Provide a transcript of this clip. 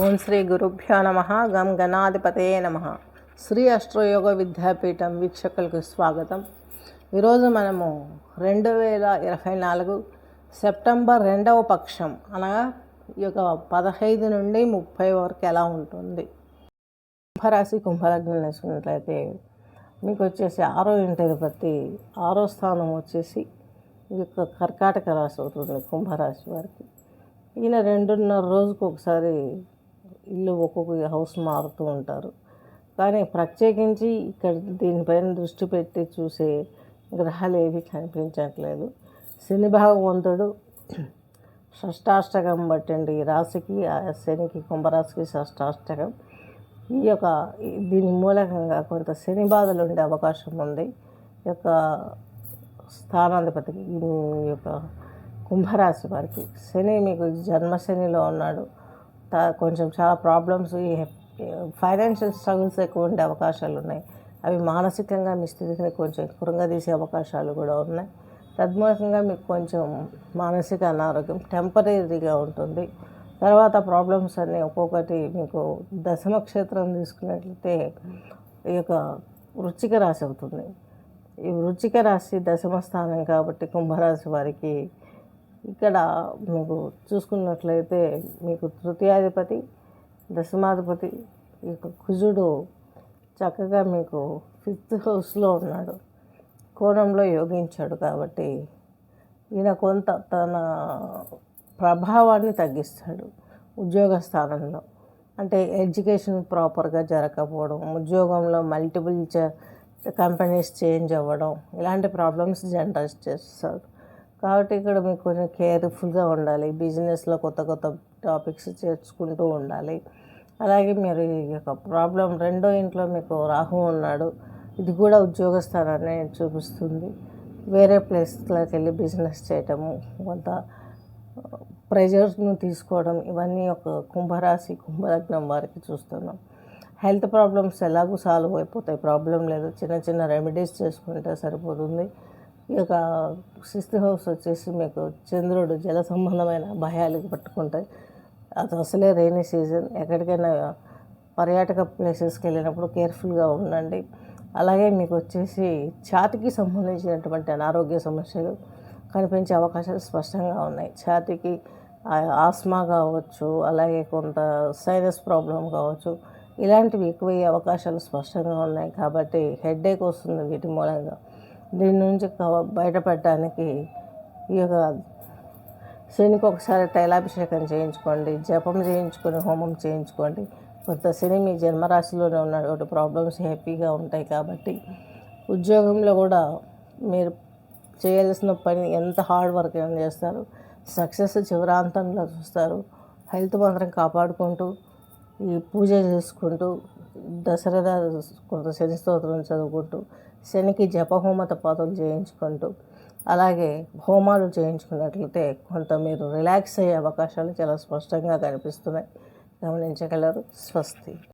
ఓం శ్రీ గురుభ్యో నమ. గం గణాధిపతయే నమ. శ్రీ అష్టయోగ విద్యాపీఠం వీక్షకులకు స్వాగతం. ఈరోజు మనము 2024 సెప్టెంబర్ 2వ పక్షం అనగా ఈ యొక్క 15 నుండి 30 వరకు ఎలా ఉంటుంది. కుంభరాశి కుంభలగ్నం వేసుకున్నట్లయితే మీకు వచ్చేసి 6వ ఇంటిపతి 6వ స్థానం వచ్చేసి ఈ యొక్క కర్కాటక రాశి అవుతుంది. కుంభరాశి వారికి ఈయన 2.5 రోజుకు ఒకసారి ఇల్లు ఒక్కొక్క హౌస్ మారుతూ ఉంటారు. కానీ ప్రత్యేకించి ఇక్కడ దీనిపైన దృష్టి పెట్టి చూసే గ్రహాలు ఏవి కనిపించట్లేదు. శని భగవంతుడు షష్టాష్టకం బట్టండి రాశికి, శనికి కుంభరాశికి షష్టాష్టకం. దీని మూలకంగా కొంత శని బాధలు ఉండే అవకాశం ఉంది. ఈ యొక్క స్థానాధిపతికి ఈ యొక్క కుంభరాశి వారికి శని మీకు జన్మశనిలో ఉన్నాడు. కొంచెం చాలా ప్రాబ్లమ్స్, ఫైనాన్షియల్ స్ట్రగుల్స్ ఎక్కువ ఉండే అవకాశాలు ఉన్నాయి. అవి మానసికంగా మీ స్థితిని కొంచెం కృంగదీసే అవకాశాలు కూడా ఉన్నాయి. తద్మూలకంగా మీకు కొంచెం మానసిక అనారోగ్యం టెంపరీగా ఉంటుంది. తర్వాత ప్రాబ్లమ్స్ అన్నీ ఒక్కొక్కటి మీకు దశమ క్షేత్రం తీసుకున్నట్లయితే ఈ యొక్క వృశ్చిక రాశి అవుతుంది. ఈ వృశ్చిక రాశి దశమ స్థానం కాబట్టి కుంభరాశి వారికి ఇక్కడ మీకు చూసుకున్నట్లయితే మీకు తృతీయాధిపతి దశమాధిపతి ఈ యొక్క కుజుడు చక్కగా మీకు 5th హౌస్లో ఉన్నాడు, కోణంలో యోగించాడు. కాబట్టి ఈయన కొంత తన ప్రభావాన్ని తగ్గిస్తాడు ఉద్యోగ స్థానంలో. అంటే ఎడ్యుకేషన్ ప్రాపర్గా జరగకపోవడం, ఉద్యోగంలో మల్టిపుల్ కంపెనీస్ చేంజ్ అవ్వడం, ఇలాంటి ప్రాబ్లమ్స్ జనరేట్ చేస్తారు. కాబట్టి ఇక్కడ మీకు కొంచెం కేర్ఫుల్గా ఉండాలి. బిజినెస్లో కొత్త కొత్త టాపిక్స్ చేర్చుకుంటూ ఉండాలి. అలాగే మీరు ఈ యొక్క ప్రాబ్లం 2వ ఇంట్లో మీకు రాహు ఉన్నాడు. ఇది కూడా ఉద్యోగ స్థానాన్ని చూపిస్తుంది. వేరే ప్లేస్లోకి వెళ్ళి బిజినెస్ చేయటము, కొంత ప్రెజర్స్ను తీసుకోవడం, ఇవన్నీ ఒక కుంభరాశి కుంభలగ్నం వారికి చూస్తున్నాం. హెల్త్ ప్రాబ్లమ్స్ ఎలాగూ సాల్వ్ అయిపోతాయి, ప్రాబ్లం లేదు. చిన్న చిన్న రెమెడీస్ చేసుకుంటే సరిపోతుంది. ఈ యొక్క 6th హౌస్ వచ్చేసి మీకు చంద్రుడు జల సంబంధమైన భయాలకు పట్టుకుంటాయి. అది అసలే రైనీ సీజన్. ఎక్కడికైనా పర్యాటక ప్లేసెస్కి వెళ్ళినప్పుడు కేర్ఫుల్గా ఉండండి. అలాగే మీకు వచ్చేసి ఛాతీకి సంబంధించినటువంటి అనారోగ్య సమస్యలు కనిపించే అవకాశాలు స్పష్టంగా ఉన్నాయి. ఛాతీకి ఆస్మా కావచ్చు, అలాగే కొంత సైనస్ ప్రాబ్లం కావచ్చు, ఇలాంటివి ఎక్కువయ్యే అవకాశాలు స్పష్టంగా ఉన్నాయి. కాబట్టి హెడేక్ వస్తుంది వీటి మూలంగా. దీని నుంచి బయటపడడానికి ఈ యొక్క శనికి ఒకసారి తైలాభిషేకం చేయించుకోండి, జపం చేయించుకొని, హోమం చేయించుకోండి. కొంత శని మీ జన్మరాశిలోనే ఉన్నాడు కాబట్టి ప్రాబ్లమ్స్ హ్యాపీగా ఉంటాయి. కాబట్టి ఉద్యోగంలో కూడా మీరు చేయాల్సిన పని ఎంత హార్డ్ వర్క్ ఏమైనా చేస్తారు, సక్సెస్ చివరాంతంలో చూస్తారు. హెల్త్ మాత్రం కాపాడుకుంటూ, ఈ పూజ చేసుకుంటూ, దసరా కొంత శని స్తోత్రం చదువుకుంటూ, శనికి జపహోమ తపాతులు చేయించుకుంటూ, అలాగే హోమాలు చేయించుకున్నట్లయితే కొంత మీరు రిలాక్స్ అయ్యే అవకాశాలు చాలా స్పష్టంగా కనిపిస్తున్నాయి. గమనించగలరు. స్వస్తి.